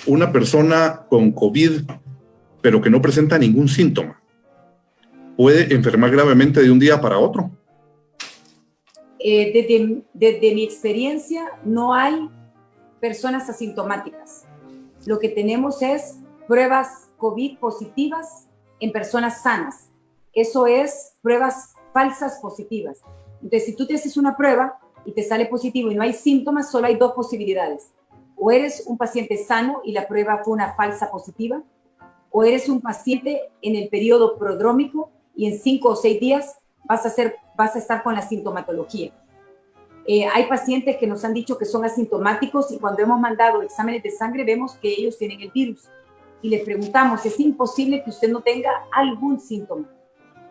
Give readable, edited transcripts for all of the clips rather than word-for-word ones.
una persona con COVID, pero que no presenta ningún síntoma, puede enfermar gravemente de un día para otro? Desde mi experiencia, no hay personas asintomáticas. Lo que tenemos es pruebas COVID positivas en personas sanas. Eso es pruebas falsas positivas. Entonces, si tú te haces una prueba y te sale positivo y no hay síntomas, solo hay dos posibilidades. O eres un paciente sano y la prueba fue una falsa positiva, o eres un paciente en el periodo prodrómico y en 5 o 6 días vas a estar con la sintomatología. Hay pacientes que nos han dicho que son asintomáticos y cuando hemos mandado exámenes de sangre vemos que ellos tienen el virus. Y les preguntamos, ¿es imposible que usted no tenga algún síntoma?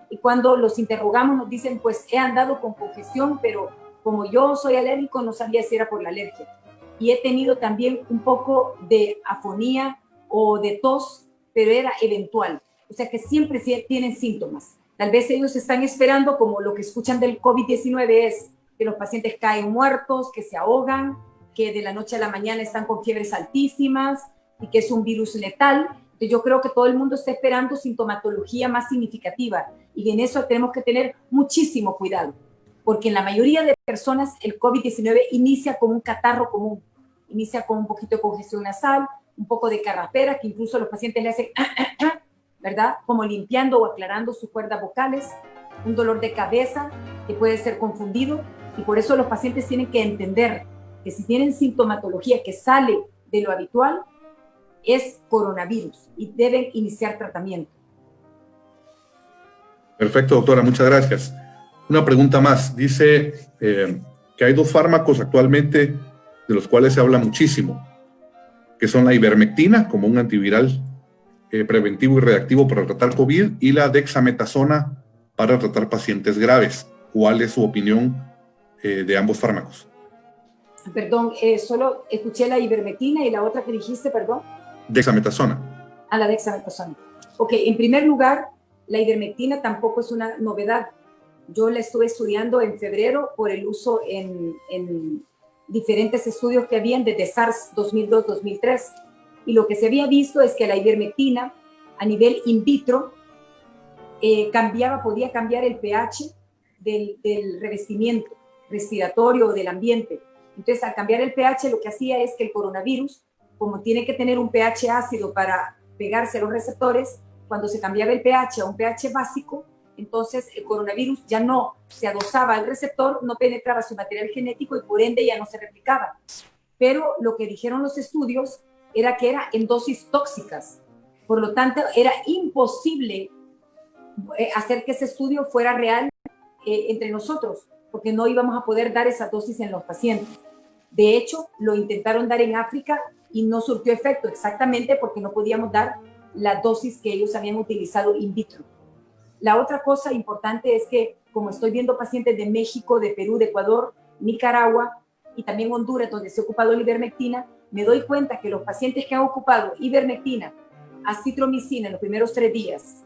Y cuando los interrogamos nos dicen, pues he andado con congestión, pero como yo soy alérgico no sabía si era por la alergia. Y he tenido también un poco de afonía o de tos, pero era eventual. O sea que siempre tienen síntomas. Tal vez ellos están esperando, como lo que escuchan del COVID-19 es que los pacientes caen muertos, que se ahogan, que de la noche a la mañana están con fiebres altísimas y que es un virus letal. Entonces yo creo que todo el mundo está esperando sintomatología más significativa y en eso tenemos que tener muchísimo cuidado, porque en la mayoría de personas el COVID-19 inicia como un catarro común, inicia con un poquito de congestión nasal, un poco de carraspera, que incluso los pacientes le hacen ¿verdad? Como limpiando o aclarando sus cuerdas vocales, un dolor de cabeza que puede ser confundido y por eso los pacientes tienen que entender que si tienen sintomatología que sale de lo habitual, es coronavirus y deben iniciar tratamiento. Perfecto, doctora, muchas gracias. Una pregunta más. Dice que hay 2 fármacos actualmente de los cuales se habla muchísimo, que son la ivermectina, como un antiviral preventivo y reactivo para tratar COVID, y la dexametasona para tratar pacientes graves. ¿Cuál es su opinión de ambos fármacos? Perdón, solo escuché la ivermectina y la otra que dijiste, perdón. Dexametasona. La dexametasona. Ok, en primer lugar, la ivermectina tampoco es una novedad. Yo la estuve estudiando en febrero por el uso en diferentes estudios que habían desde SARS 2002-2003. Y lo que se había visto es que la ivermectina a nivel in vitro podía cambiar el pH del revestimiento respiratorio o del ambiente. Entonces, al cambiar el pH, lo que hacía es que el coronavirus, como tiene que tener un pH ácido para pegarse a los receptores, cuando se cambiaba el pH a un pH básico, entonces el coronavirus ya no se adosaba al receptor, no penetraba su material genético y por ende ya no se replicaba. Pero lo que dijeron los estudios era que era en dosis tóxicas. Por lo tanto, era imposible hacer que ese estudio fuera real entre nosotros, porque no íbamos a poder dar esa dosis en los pacientes. De hecho, lo intentaron dar en África y no surtió efecto exactamente porque no podíamos dar la dosis que ellos habían utilizado in vitro. La otra cosa importante es que, como estoy viendo pacientes de México, de Perú, de Ecuador, Nicaragua y también Honduras, donde se ha ocupado la ivermectina, me doy cuenta que los pacientes que han ocupado ivermectina, acitromicina en los primeros 3 días,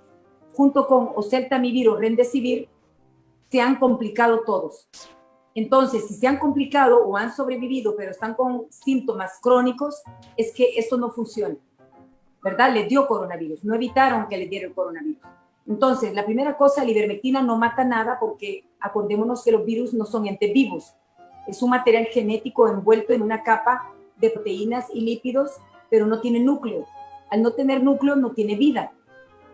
junto con oseltamivir o remdesivir, se han complicado todos. Entonces, si se han complicado o han sobrevivido, pero están con síntomas crónicos, es que esto no funciona, ¿verdad? Les dio coronavirus, no evitaron que les diera el coronavirus. Entonces, la primera cosa, la ivermectina no mata nada porque acordémonos que los virus no son entes vivos. Es un material genético envuelto en una capa de proteínas y lípidos, pero no tiene núcleo. Al no tener núcleo no tiene vida,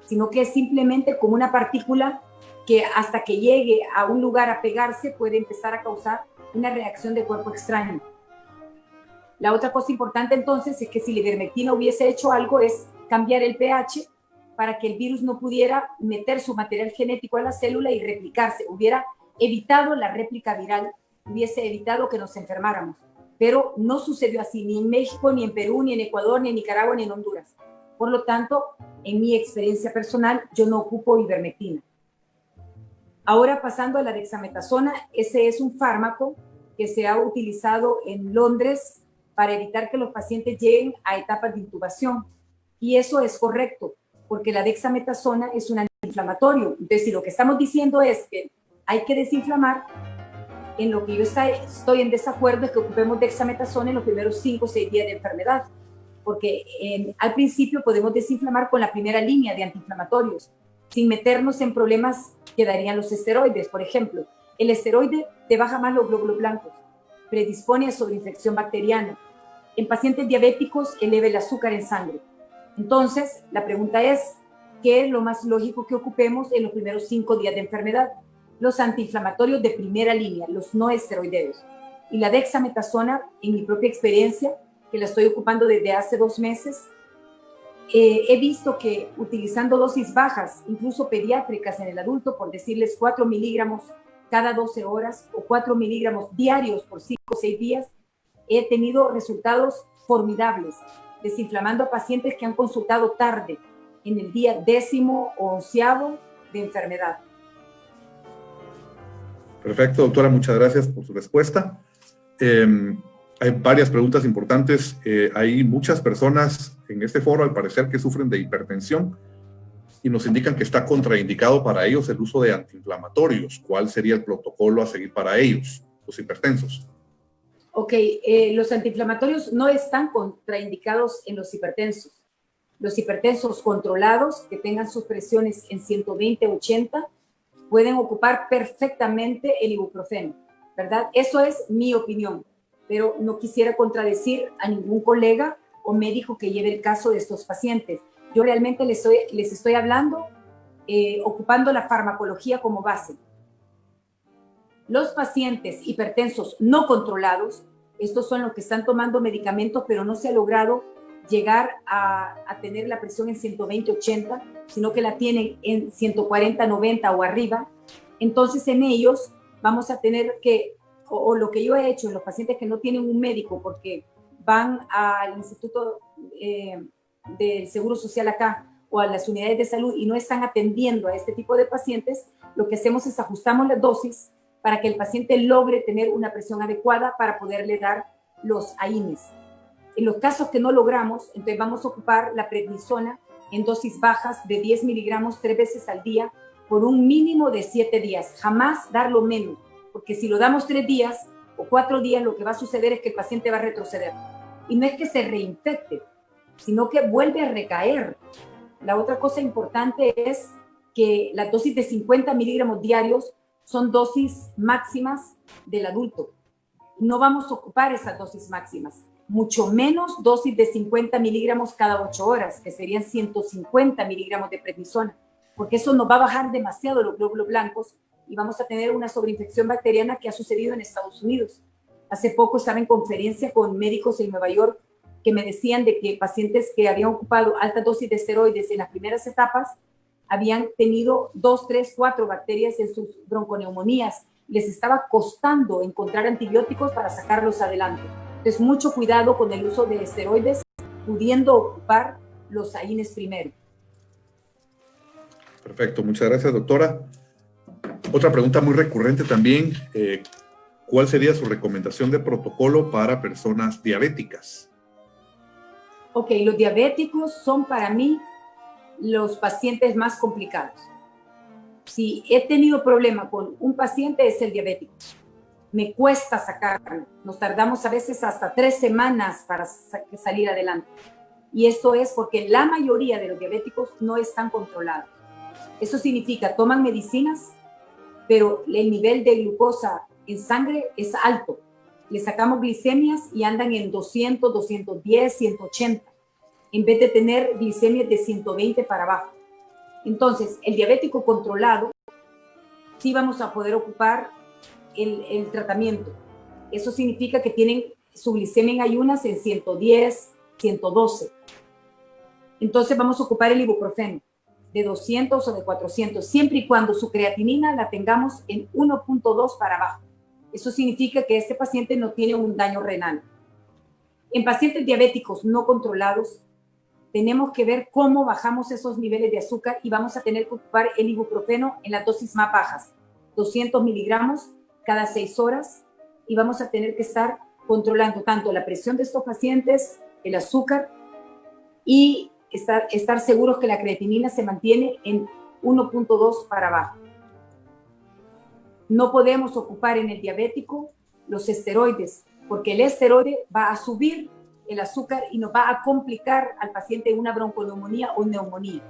sino que es simplemente como una partícula que hasta que llegue a un lugar a pegarse puede empezar a causar una reacción de cuerpo extraño. La otra cosa importante entonces es que si la ivermectina hubiese hecho algo es cambiar el pH para que el virus no pudiera meter su material genético a la célula y replicarse. Hubiera evitado la réplica viral, hubiese evitado que nos enfermáramos. Pero no sucedió así, ni en México, ni en Perú, ni en Ecuador, ni en Nicaragua, ni en Honduras. Por lo tanto, en mi experiencia personal, yo no ocupo ivermectina. Ahora pasando a la dexametasona, ese es un fármaco que se ha utilizado en Londres para evitar que los pacientes lleguen a etapas de intubación. Y eso es correcto, porque la dexametasona es un antiinflamatorio. Entonces, si lo que estamos diciendo es que hay que desinflamar, en lo que yo estoy en desacuerdo es que ocupemos dexametasona en los primeros 5 o 6 días de enfermedad, porque al principio podemos desinflamar con la primera línea de antiinflamatorios, sin meternos en problemas que darían los esteroides. Por ejemplo, el esteroide te baja más los glóbulos blancos, predispone a sobreinfección bacteriana. En pacientes diabéticos eleva el azúcar en sangre. Entonces, la pregunta es, ¿qué es lo más lógico que ocupemos en los primeros 5 días de enfermedad? Los antiinflamatorios de primera línea, los no esteroideos. Y la dexametasona, en mi propia experiencia, que la estoy ocupando desde hace 2 meses, he visto que utilizando dosis bajas, incluso pediátricas en el adulto, por decirles 4 miligramos cada 12 horas o 4 miligramos diarios por 5 o 6 días, he tenido resultados formidables, desinflamando a pacientes que han consultado tarde, en el día 10º o 11º de enfermedad. Perfecto, doctora, muchas gracias por su respuesta. Hay varias preguntas importantes. Hay muchas personas en este foro, al parecer, que sufren de hipertensión y nos indican que está contraindicado para ellos el uso de antiinflamatorios. ¿Cuál sería el protocolo a seguir para ellos, los hipertensos? Ok, los antiinflamatorios no están contraindicados en los hipertensos. Los hipertensos controlados, que tengan sus presiones en 120-80, pueden ocupar perfectamente el ibuprofeno, ¿verdad? Eso es mi opinión, pero no quisiera contradecir a ningún colega o médico que lleve el caso de estos pacientes. Yo realmente les estoy hablando ocupando la farmacología como base. Los pacientes hipertensos no controlados, estos son los que están tomando medicamentos, pero no se ha logrado llegar a tener la presión en 120-80, sino que la tienen en 140-90 o arriba. Entonces, en ellos vamos a tener que, o lo que yo he hecho en los pacientes que no tienen un médico porque van al Instituto del Seguro Social acá o a las unidades de salud y no están atendiendo a este tipo de pacientes, lo que hacemos es ajustamos las dosis para que el paciente logre tener una presión adecuada para poderle dar los AINES. En los casos que no logramos, entonces vamos a ocupar la prednisona en dosis bajas de 10 miligramos 3 veces al día por un mínimo de 7 días. Jamás darlo menos, porque si lo damos 3 días o 4 días, lo que va a suceder es que el paciente va a retroceder. Y no es que se reinfecte, sino que vuelve a recaer. La otra cosa importante es que la dosis de 50 miligramos diarios son dosis máximas del adulto. No vamos a ocupar esas dosis máximas, mucho menos dosis de 50 miligramos cada 8 horas, que serían 150 miligramos de prednisona, porque eso nos va a bajar demasiado los glóbulos blancos y vamos a tener una sobreinfección bacteriana que ha sucedido en Estados Unidos. Hace poco estaba en conferencia con médicos en Nueva York que me decían de que pacientes que habían ocupado altas dosis de esteroides en las primeras etapas habían tenido 2, 3, 4 bacterias en sus bronconeumonías. Les estaba costando encontrar antibióticos para sacarlos adelante. Entonces, mucho cuidado con el uso de esteroides, pudiendo ocupar los AINES primero. Perfecto, muchas gracias, doctora. Otra pregunta muy recurrente también, ¿cuál sería su recomendación de protocolo para personas diabéticas? Ok, los diabéticos son para mí los pacientes más complicados. Si he tenido problema con un paciente, es el diabético. Me cuesta sacarlo. Nos tardamos a veces hasta 3 semanas para salir adelante. Y esto es porque la mayoría de los diabéticos no están controlados. Eso significa, toman medicinas, pero el nivel de glucosa en sangre es alto. Le sacamos glicemias y andan en 200, 210, 180, en vez de tener glicemias de 120 para abajo. Entonces, el diabético controlado, sí vamos a poder ocupar el tratamiento. Eso significa que tienen su glicemia en ayunas en 110, 112. Entonces vamos a ocupar el ibuprofeno de 200 o de 400, siempre y cuando su creatinina la tengamos en 1.2 para abajo. Eso significa que este paciente no tiene un daño renal. En pacientes diabéticos no controlados, tenemos que ver cómo bajamos esos niveles de azúcar y vamos a tener que ocupar el ibuprofeno en las dosis más bajas, 200 miligramos cada 6 horas, y vamos a tener que estar controlando tanto la presión de estos pacientes, el azúcar, y estar seguros que la creatinina se mantiene en 1.2 para abajo. No podemos ocupar en el diabético los esteroides, porque el esteroide va a subir el azúcar y nos va a complicar al paciente una bronconeumonía o neumonía.